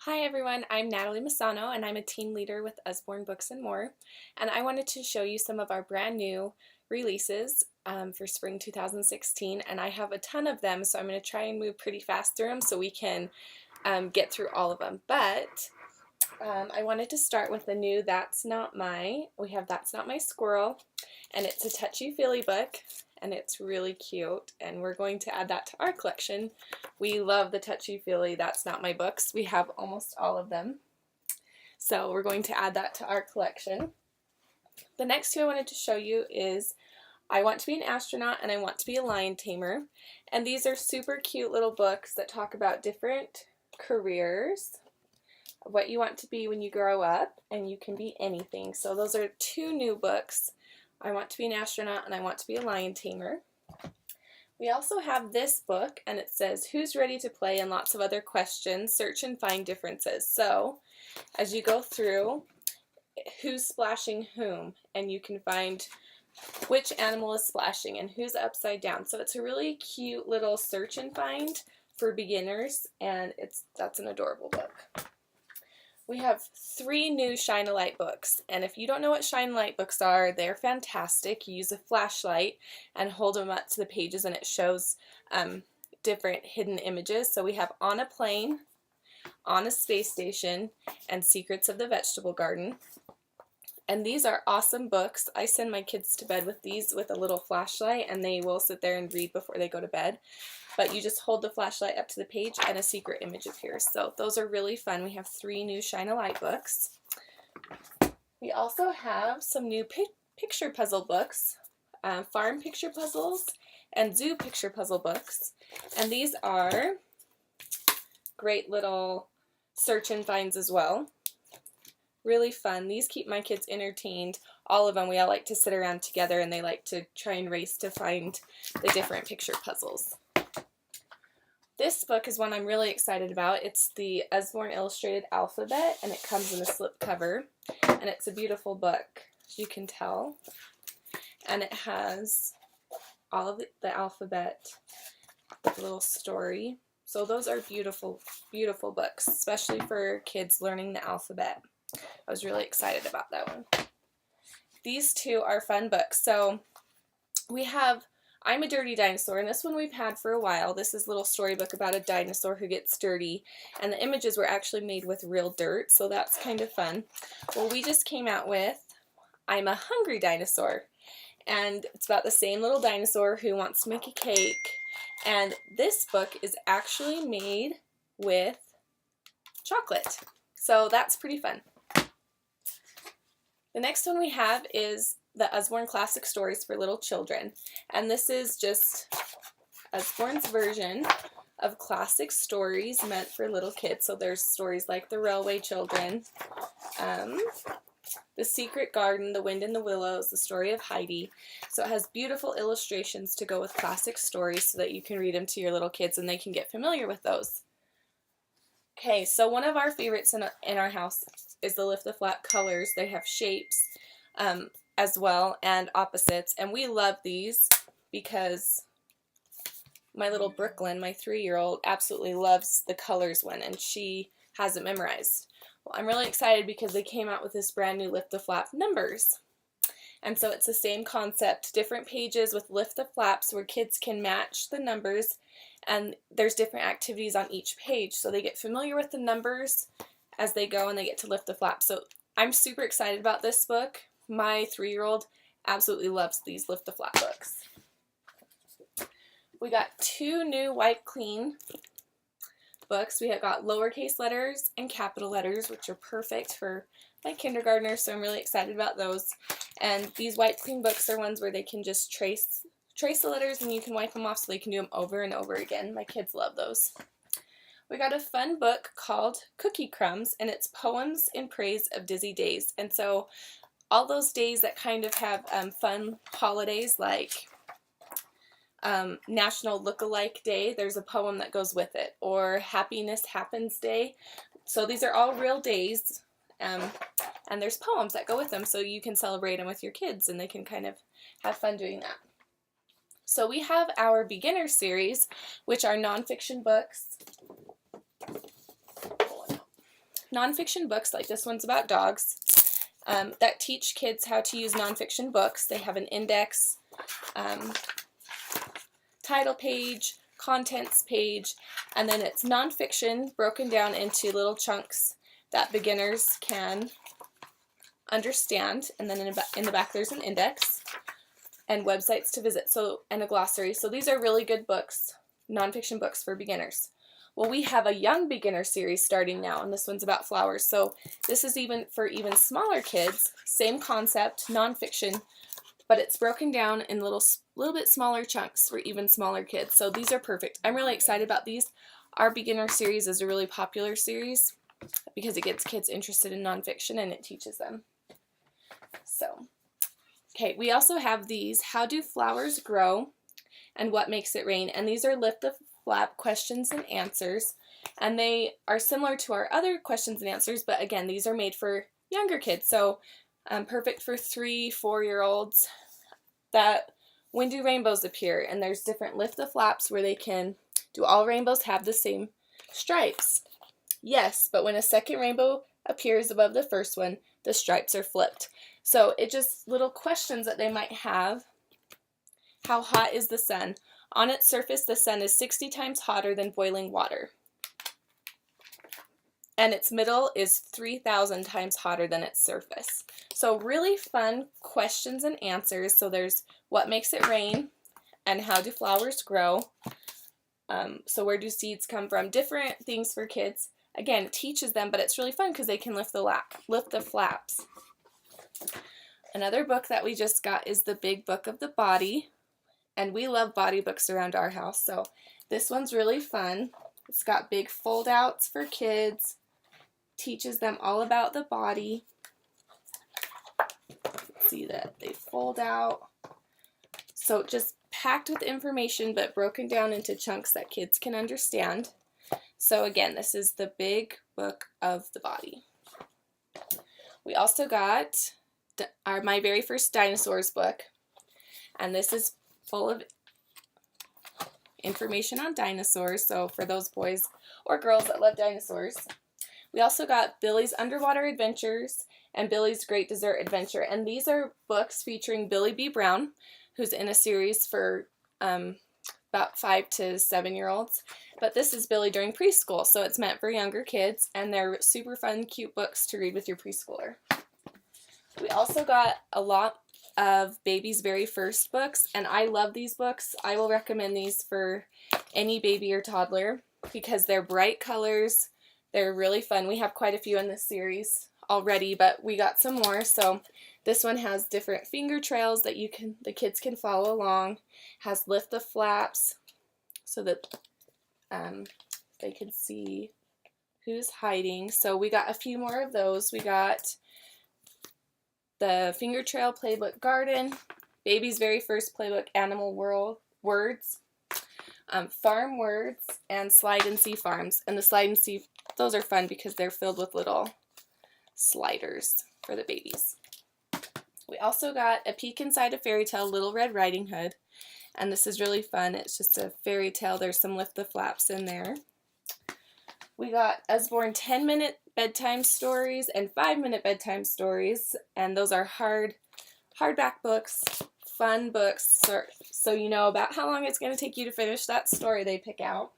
Hi everyone, I'm Natalie Masano and I'm a team leader with Usborne Books and More, and I wanted to show you some of our brand new releases for spring 2016, and I have a ton of them, so I'm going to try and move pretty fast through them so we can get through all of them. But I wanted to start with the new we have That's Not My Squirrel, and it's a touchy-feely book, and it's really cute, and we're going to add that to our collection. We love the touchy-feely That's Not My books. We have almost all of them, so we're going to add that to our collection. The next two I wanted to show you is I Want to Be an Astronaut and I Want to Be a Lion Tamer, and these are super cute little books that talk about different careers, what you want to be when you grow up, and you can be anything. So those are two new books, I Want to Be an Astronaut and I Want to Be a Lion Tamer. We also have this book, and it says Who's Ready to Play, and lots of other questions, search and find differences. So as you go through, who's splashing whom, and you can find which animal is splashing and who's upside down. So it's a really cute little search and find for beginners, and that's an adorable book. We have three new Shine a Light books, and if you don't know what Shine a Light books are, they're fantastic. You use a flashlight and hold them up to the pages, and it shows different hidden images. So we have On a Plane, On a Space Station, and Secrets of the Vegetable Garden. And these are awesome books. I send my kids to bed with these with a little flashlight, and they will sit there and read before they go to bed. But you just hold the flashlight up to the page and a secret image appears. So those are really fun. We have three new Shine a Light books. We also have some new picture puzzle books, farm picture puzzles, and zoo picture puzzle books. And these are great little search and finds as well. Really fun. These keep my kids entertained. All of them, we all like to sit around together, and they like to try and race to find the different picture puzzles. This book is one I'm really excited about. It's the Usborne Illustrated Alphabet, and it comes in a slipcover, and it's a beautiful book, as you can tell. And it has all of the alphabet, the little story. So those are beautiful, beautiful books, especially for kids learning the alphabet. I was really excited about that one. These two are fun books. So we have I'm a Dirty Dinosaur, and this one we've had for a while. This is a little storybook about a dinosaur who gets dirty, and the images were actually made with real dirt, so that's kind of fun. Well, we just came out with I'm a Hungry Dinosaur, and it's about the same little dinosaur who wants to make a cake, and this book is actually made with chocolate, so that's pretty fun. The next one we have is the Usborne Classic Stories for Little Children, and this is just Usborne's version of classic stories meant for little kids. So there's stories like The Railway Children, The Secret Garden, The Wind in the Willows, The Story of Heidi. So it has beautiful illustrations to go with classic stories so that you can read them to your little kids and they can get familiar with those. Okay, so one of our favorites in our house is the Lift the Flap colors. They have shapes as well, and opposites, and we love these because my little Brooklyn, my 3-year-old, absolutely loves the colors one, and she has it memorized. Well, I'm really excited because they came out with this brand new Lift the Flap numbers, and so it's the same concept, different pages with Lift the Flaps where kids can match the numbers, and there's different activities on each page, so they get familiar with the numbers as they go and they get to lift the flap. So I'm super excited about this book. My 3-year-old absolutely loves these Lift the Flap books. We got two new Wipe Clean books. We have got lowercase letters and capital letters, which are perfect for my kindergartners, so I'm really excited about those. And these Wipe Clean books are ones where they can just trace the letters and you can wipe them off so they can do them over and over again. My kids love those. We got a fun book called Cookie Crumbs, and it's poems in praise of Dizzy Days. And so all those days that kind of have fun holidays like National Look-alike Day, there's a poem that goes with it, or Happiness Happens Day. So these are all real days, and there's poems that go with them, so you can celebrate them with your kids and they can kind of have fun doing that. So we have our beginner series, which are nonfiction books. nonfiction books, like this one's about dogs, that teach kids how to use nonfiction books. They have an index, title page, contents page, and then it's nonfiction broken down into little chunks that beginners can understand, and then in the back there's an index and websites to visit, and a glossary. So these are really good books, nonfiction books for beginners. Well, we have a young beginner series starting now, and this one's about flowers. So this is even for even smaller kids, same concept, nonfiction, but it's broken down in little bit smaller chunks for even smaller kids. So these are perfect. I'm really excited about these. Our beginner series is a really popular series because it gets kids interested in nonfiction and it teaches them. So, okay, we also have these, How Do Flowers Grow and What Makes It Rain? And these are lift the flap questions and answers, and they are similar to our other questions and answers, but again, these are made for younger kids, so perfect for 3-4-year-olds. That when do rainbows appear? And there's different lift the flaps where they can, do all rainbows have the same stripes? Yes, but when a second rainbow appears above the first one, the stripes are flipped. So it just little questions that they might have. How hot is the sun? On its surface, the sun is 60 times hotter than boiling water. And its middle is 3,000 times hotter than its surface. So really fun questions and answers. So there's what makes it rain and how do flowers grow. So where do seeds come from? Different things for kids. Again, it teaches them, but it's really fun because they can lift the flaps. Another book that we just got is The Big Book of the Body. And we love body books around our house, so this one's really fun. It's got big fold outs for kids, teaches them all about the body. See that they fold out. So just packed with information, but broken down into chunks that kids can understand. So again, this is The Big Book of the Body. We also got my very first dinosaurs book, and this is full of information on dinosaurs, so for those boys or girls that love dinosaurs. We also got Billy's Underwater Adventures and Billy's Great Desert Adventure, and these are books featuring Billy B. Brown, who's in a series for about 5 to 7-year-olds, but this is Billy during preschool, so it's meant for younger kids, and they're super fun, cute books to read with your preschooler. We also got a lot of Baby's Very First books, and I love these books. I will recommend these for any baby or toddler because they're bright colors. They're really fun. We have quite a few in this series already, but we got some more. So this one has different finger trails that the kids can follow along. Has lift the flaps so that they can see who's hiding. So we got a few more of those. We got the Finger Trail Playbook Garden, Baby's Very First Playbook Animal World Words, Farm Words, and Slide and See Farms. And the Slide and See, those are fun because they're filled with little sliders for the babies. We also got A Peek Inside a Fairy Tale, Little Red Riding Hood, and this is really fun. It's just a fairy tale. There's some lift the flaps in there. We got Usborne 10-minute bedtime stories and 5-minute bedtime stories, and those are hardback books, fun books, so you know about how long it's going to take you to finish that story they pick out.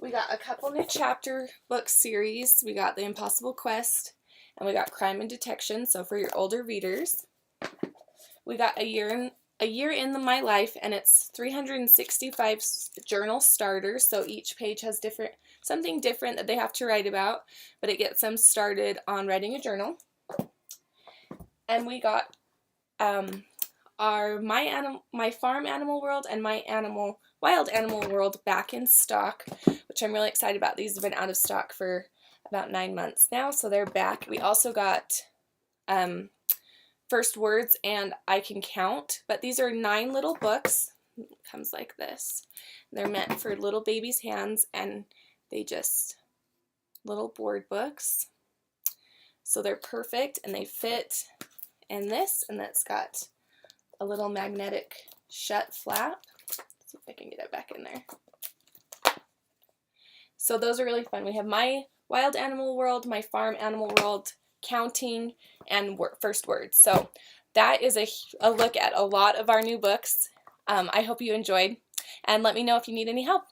We got a couple new chapter book series. We got The Impossible Quest, and we got Crime and Detection, so for your older readers. We got A Year in My Life, and it's 365 journal starters, so each page has something different that they have to write about, but it gets them started on writing a journal. And we got our My Farm Animal World and My Wild Animal World back in stock, which I'm really excited about. These have been out of stock for about 9 months now, so they're back. We also got First Words and I Can Count, but these are 9 little books. It comes like this. They're meant for little babies' hands, and they just little board books. So they're perfect, and they fit in this, and that's got a little magnetic shut flap. Let's see if I can get it back in there. So those are really fun. We have My Wild Animal World, My Farm Animal World, Counting, and First Words. So that is a look at a lot of our new books. I hope you enjoyed, and let me know if you need any help.